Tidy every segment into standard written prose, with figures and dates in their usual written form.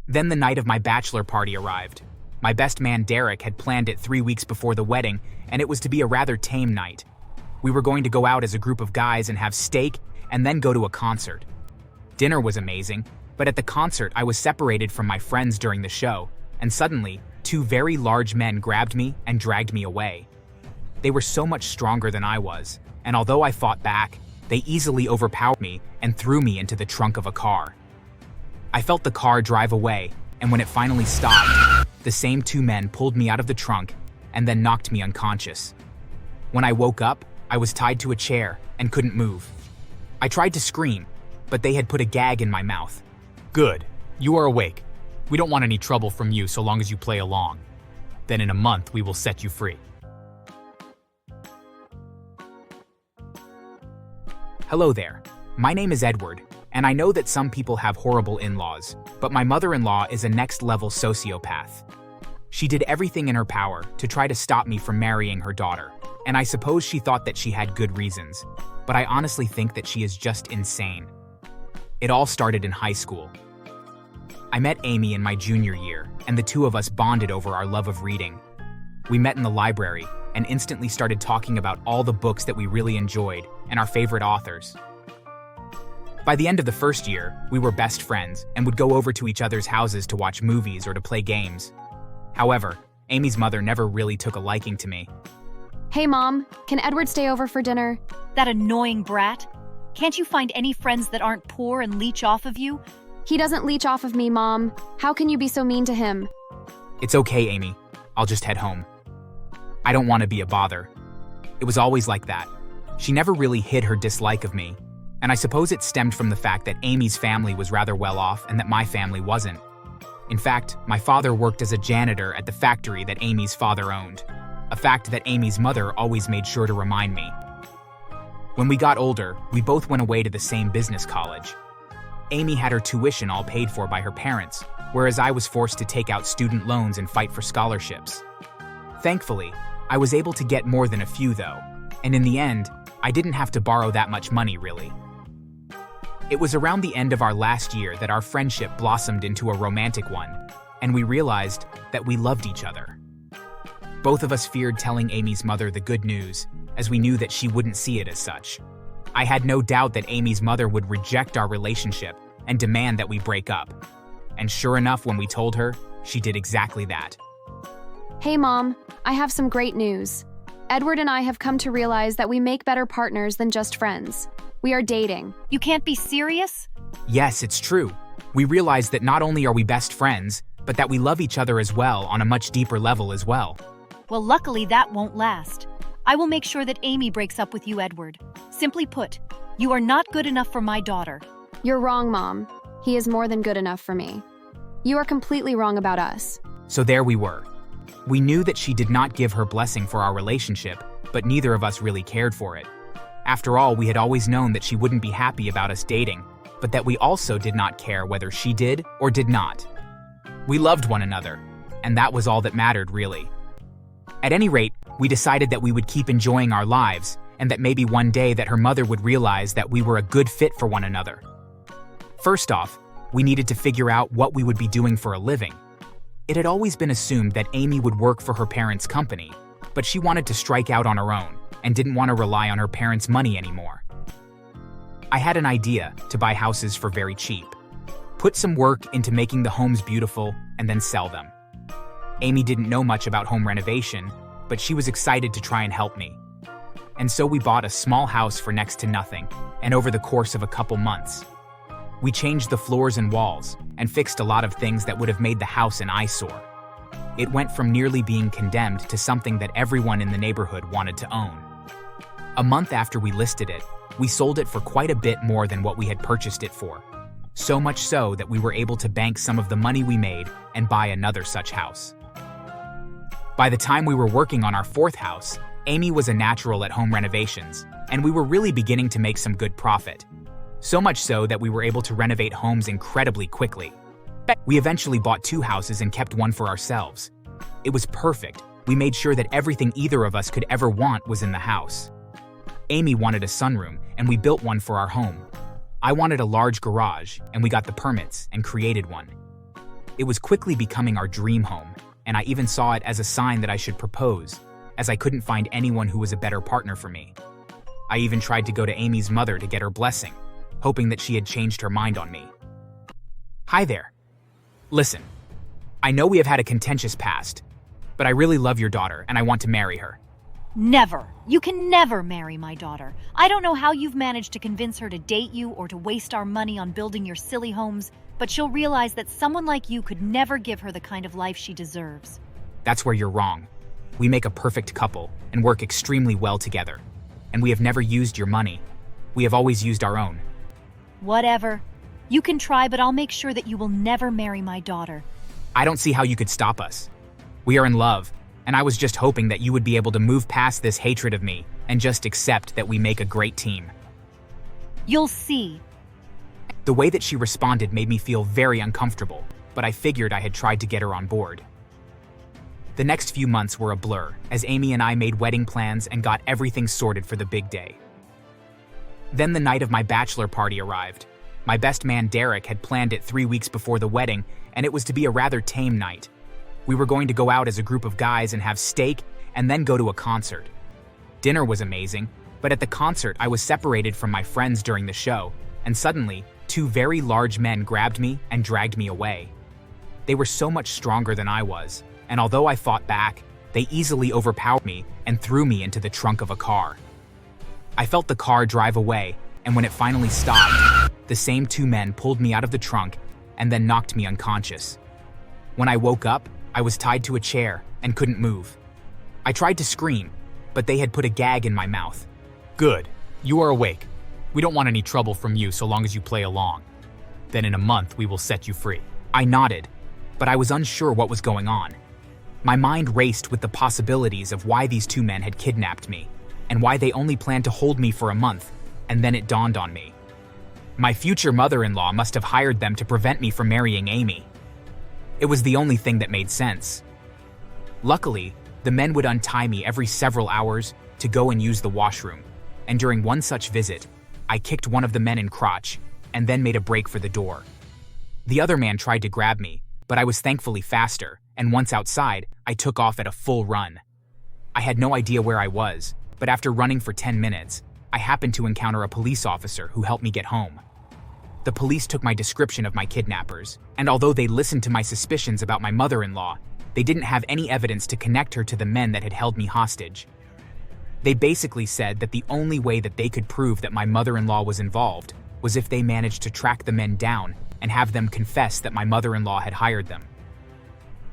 Then the night of my bachelor party arrived. My best man Derek had planned it 3 weeks before the wedding, and it was to be a rather tame night. We were going to go out as a group of guys and have steak, and then go to a concert. Dinner was amazing, but at the concert I was separated from my friends during the show, and suddenly, two very large men grabbed me and dragged me away. They were so much stronger than I was, and although I fought back, they easily overpowered me and threw me into the trunk of a car. I felt the car drive away, and when it finally stopped, the same two men pulled me out of the trunk and then knocked me unconscious. When I woke up, I was tied to a chair and couldn't move. I tried to scream, but they had put a gag in my mouth. Good. You are awake. We don't want any trouble from you so long as you play along. Then in a month, we will set you free. Hello there. My name is Edward, and I know that some people have horrible in-laws, but my mother-in-law is a next-level sociopath. She did everything in her power to try to stop me from marrying her daughter, and I suppose she thought that she had good reasons, but I honestly think that she is just insane. It all started in high school. I met Amy in my junior year, and the two of us bonded over our love of reading. We met in the library and instantly started talking about all the books that we really enjoyed and our favorite authors. By the end of the first year, we were best friends and would go over to each other's houses to watch movies or to play games. However, Amy's mother never really took a liking to me. Hey, Mom, can Edward stay over for dinner? That annoying brat? Can't you find any friends that aren't poor and leech off of you? He doesn't leech off of me, Mom. How can you be so mean to him? It's okay, Amy. I'll just head home. I don't want to be a bother. It was always like that. She never really hid her dislike of me, and I suppose it stemmed from the fact that Amy's family was rather well off and that my family wasn't. In fact, my father worked as a janitor at the factory that Amy's father owned, a fact that Amy's mother always made sure to remind me. When we got older, we both went away to the same business college. Amy had her tuition all paid for by her parents, whereas I was forced to take out student loans and fight for scholarships. Thankfully, I was able to get more than a few though, and in the end, I didn't have to borrow that much money really. It was around the end of our last year that our friendship blossomed into a romantic one, and we realized that we loved each other. Both of us feared telling Amy's mother the good news, as we knew that she wouldn't see it as such. I had no doubt that Amy's mother would reject our relationship and demand that we break up. And sure enough, when we told her, she did exactly that. Hey, Mom, I have some great news. Edward and I have come to realize that we make better partners than just friends. We are dating. You can't be serious? Yes, it's true. We realized that not only are we best friends, but that we love each other as well on a much deeper level as well. Well, luckily that won't last. I will make sure that Amy breaks up with you, Edward. Simply put, you are not good enough for my daughter. You're wrong, Mom. He is more than good enough for me. You are completely wrong about us. So there we were. We knew that she did not give her blessing for our relationship, but neither of us really cared for it. After all, we had always known that she wouldn't be happy about us dating, but that we also did not care whether she did or did not. We loved one another, and that was all that mattered, really. At any rate, we decided that we would keep enjoying our lives, and that maybe one day that her mother would realize that we were a good fit for one another. First off, we needed to figure out what we would be doing for a living. It had always been assumed that Amy would work for her parents' company, but she wanted to strike out on her own and didn't want to rely on her parents' money anymore. I had an idea to buy houses for very cheap, put some work into making the homes beautiful, and then sell them. Amy didn't know much about home renovation, but she was excited to try and help me. And so we bought a small house for next to nothing, and over the course of a couple months, we changed the floors and walls and fixed a lot of things that would have made the house an eyesore. It went from nearly being condemned to something that everyone in the neighborhood wanted to own. A month after we listed it, we sold it for quite a bit more than what we had purchased it for. So much so that we were able to bank some of the money we made and buy another such house. By the time we were working on our fourth house, Amy was a natural at home renovations, and we were really beginning to make some good profit. So much so that we were able to renovate homes incredibly quickly. We eventually bought 2 houses and kept one for ourselves. It was perfect. We made sure that everything either of us could ever want was in the house. Amy wanted a sunroom, and we built one for our home. I wanted a large garage, and we got the permits and created one. It was quickly becoming our dream home, and I even saw it as a sign that I should propose, as I couldn't find anyone who was a better partner for me. I even tried to go to Amy's mother to get her blessing, hoping that she had changed her mind on me. Hi there. Listen, I know we have had a contentious past, but I really love your daughter and I want to marry her. Never. You can never marry my daughter. I don't know how you've managed to convince her to date you or to waste our money on building your silly homes, but she'll realize that someone like you could never give her the kind of life she deserves. That's where you're wrong. We make a perfect couple and work extremely well together. And we have never used your money. We have always used our own. Whatever. You can try, but I'll make sure that you will never marry my daughter. I don't see how you could stop us. We are in love, and I was just hoping that you would be able to move past this hatred of me and just accept that we make a great team. You'll see. The way that she responded made me feel very uncomfortable, but I figured I had tried to get her on board. The next few months were a blur, as Amy and I made wedding plans and got everything sorted for the big day. Then the night of my bachelor party arrived. My best man Derek had planned it 3 weeks before the wedding, and it was to be a rather tame night. We were going to go out as a group of guys and have steak and then go to a concert. Dinner was amazing, but at the concert I was separated from my friends during the show, and suddenly 2 very large men grabbed me and dragged me away. They were so much stronger than I was, and although I fought back, they easily overpowered me and threw me into the trunk of a car. I felt the car drive away, and when it finally stopped, the same 2 men pulled me out of the trunk and then knocked me unconscious. When I woke up, I was tied to a chair and couldn't move. I tried to scream, but they had put a gag in my mouth. Good. You are awake. We don't want any trouble from you so long as you play along. Then in a month, we will set you free. I nodded, but I was unsure what was going on. My mind raced with the possibilities of why these 2 men had kidnapped me, and why they only planned to hold me for a month, and then it dawned on me. My future mother-in-law must have hired them to prevent me from marrying Amy. It was the only thing that made sense. Luckily, the men would untie me every several hours to go and use the washroom, and during one such visit, I kicked one of the men in crotch and then made a break for the door. The other man tried to grab me, but I was thankfully faster, and once outside, I took off at a full run. I had no idea where I was, but after running for 10 minutes, I happened to encounter a police officer who helped me get home. The police took my description of my kidnappers, and although they listened to my suspicions about my mother-in-law, they didn't have any evidence to connect her to the men that had held me hostage. They basically said that the only way that they could prove that my mother-in-law was involved was if they managed to track the men down and have them confess that my mother-in-law had hired them.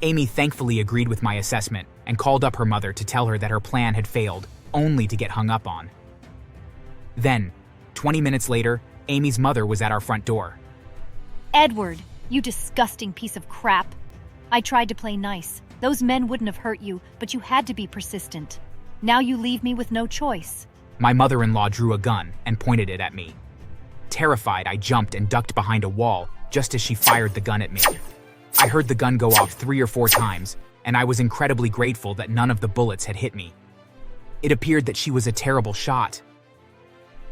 Amy thankfully agreed with my assessment and called up her mother to tell her that her plan had failed, only to get hung up on. Then, 20 minutes later, Amy's mother was at our front door. Edward, you disgusting piece of crap. I tried to play nice. Those men wouldn't have hurt you, but you had to be persistent. Now you leave me with no choice. My mother-in-law drew a gun and pointed it at me. Terrified, I jumped and ducked behind a wall just as she fired the gun at me. I heard the gun go off 3 or 4 times, and I was incredibly grateful that none of the bullets had hit me. It appeared that she was a terrible shot.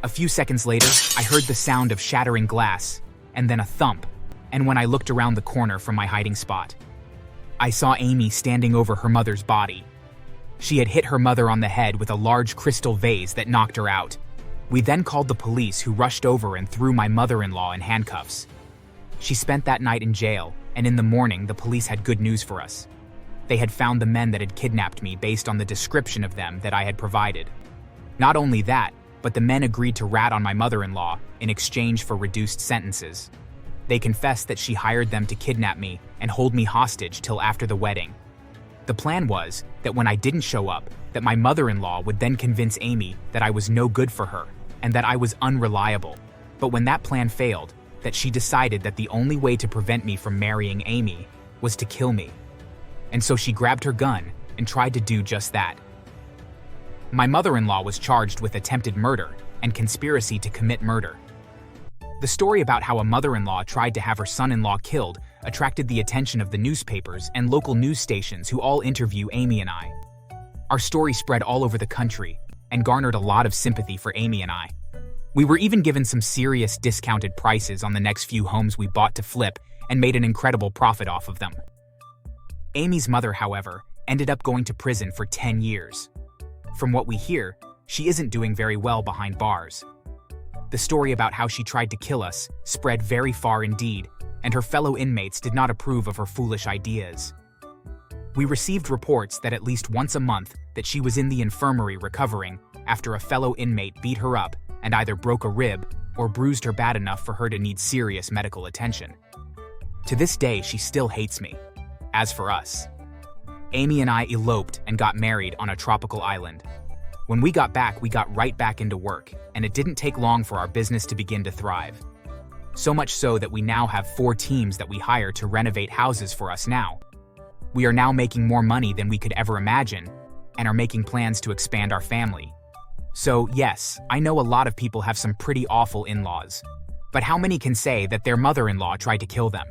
A few seconds later, I heard the sound of shattering glass, and then a thump, and when I looked around the corner from my hiding spot, I saw Amy standing over her mother's body. She had hit her mother on the head with a large crystal vase that knocked her out. We then called the police, who rushed over and threw my mother-in-law in handcuffs. She spent that night in jail, and in the morning the police had good news for us. They had found the men that had kidnapped me based on the description of them that I had provided. Not only that, but the men agreed to rat on my mother-in-law in exchange for reduced sentences. They confessed that she hired them to kidnap me and hold me hostage till after the wedding. The plan was that when I didn't show up, that my mother-in-law would then convince Amy that I was no good for her and that I was unreliable. But when that plan failed, that she decided that the only way to prevent me from marrying Amy was to kill me. And so she grabbed her gun and tried to do just that. My mother-in-law was charged with attempted murder and conspiracy to commit murder. The story about how a mother-in-law tried to have her son-in-law killed attracted the attention of the newspapers and local news stations, who all interview Amy and I. Our story spread all over the country and garnered a lot of sympathy for Amy and I. We were even given some serious discounted prices on the next few homes we bought to flip and made an incredible profit off of them. Amy's mother, however, ended up going to prison for 10 years. From what we hear, she isn't doing very well behind bars. The story about how she tried to kill us spread very far indeed, and her fellow inmates did not approve of her foolish ideas. We received reports that at least once a month that she was in the infirmary recovering after a fellow inmate beat her up and either broke a rib or bruised her bad enough for her to need serious medical attention. To this day, she still hates me. As for us, Amy and I eloped and got married on a tropical island. When we got back, we got right back into work, and it didn't take long for our business to begin to thrive. So much so that we now have 4 teams that we hire to renovate houses for us now. We are now making more money than we could ever imagine, and are making plans to expand our family. So yes, I know a lot of people have some pretty awful in-laws, but how many can say that their mother-in-law tried to kill them?